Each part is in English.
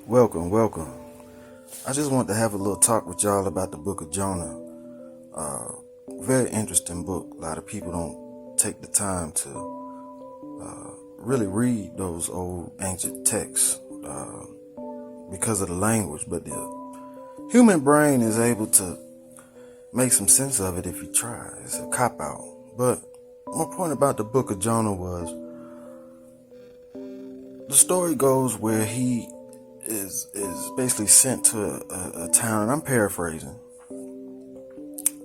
Welcome. I just want to have a little talk with y'all about the book of Jonah. Very interesting book. A lot of people don't take the time to really read those old ancient texts because of the language, but the human brain is able to make some sense of it if you try. It's a cop-out. But my point about the book of Jonah was, the story goes where he is basically sent to a town, and I'm paraphrasing,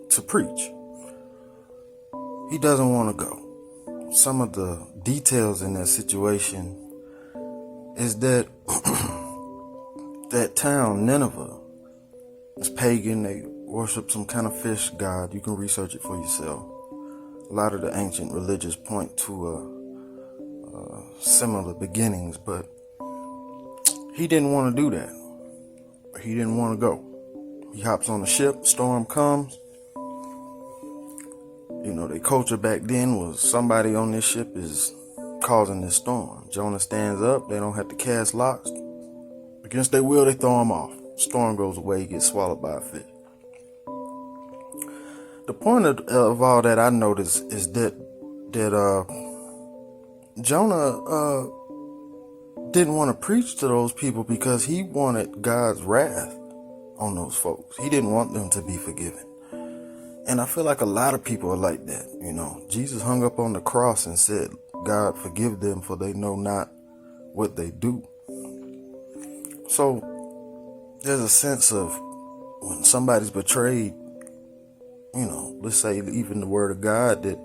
to preach. He doesn't want to go. Some of the details in that situation is that that town, Nineveh, is pagan. They worship some kind of fish god. You can research it for yourself. A lot of the ancient religions point to similar beginnings, but he didn't want to do that. He didn't want to go. He hops on the ship, storm comes. You know, their culture back then was somebody on this ship is causing this storm. Jonah stands up, they don't have to cast lots. Against their will, they throw him off. Storm goes away, he gets swallowed by a fish. The point of all that I noticed is that Jonah didn't want to preach to those people because he wanted God's wrath on those folks. He didn't want them to be forgiven. And I feel like a lot of people are like that. You know, Jesus hung up on the cross and said, God, forgive them, for they know not what they do. So there's a sense of when somebody's betrayed, you know, let's say even the word of God, that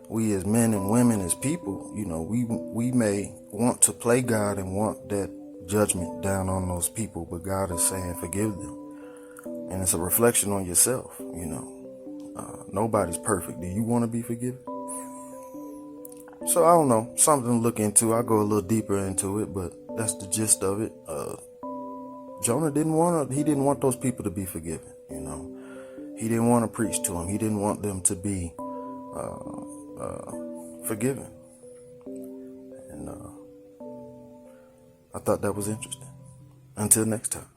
we as men and women, as people, you know, we may want to play God and want that judgment down on those people, but God is saying forgive them. And it's a reflection on yourself, you know. Nobody's perfect. Do you want to be forgiven? So I don't know, something to look into. I'll go a little deeper into it, but that's the gist of it. Jonah didn't want those people to be forgiven, you know. He didn't want to preach to them. He didn't want them to be forgiven. And I thought that was interesting. Until next time.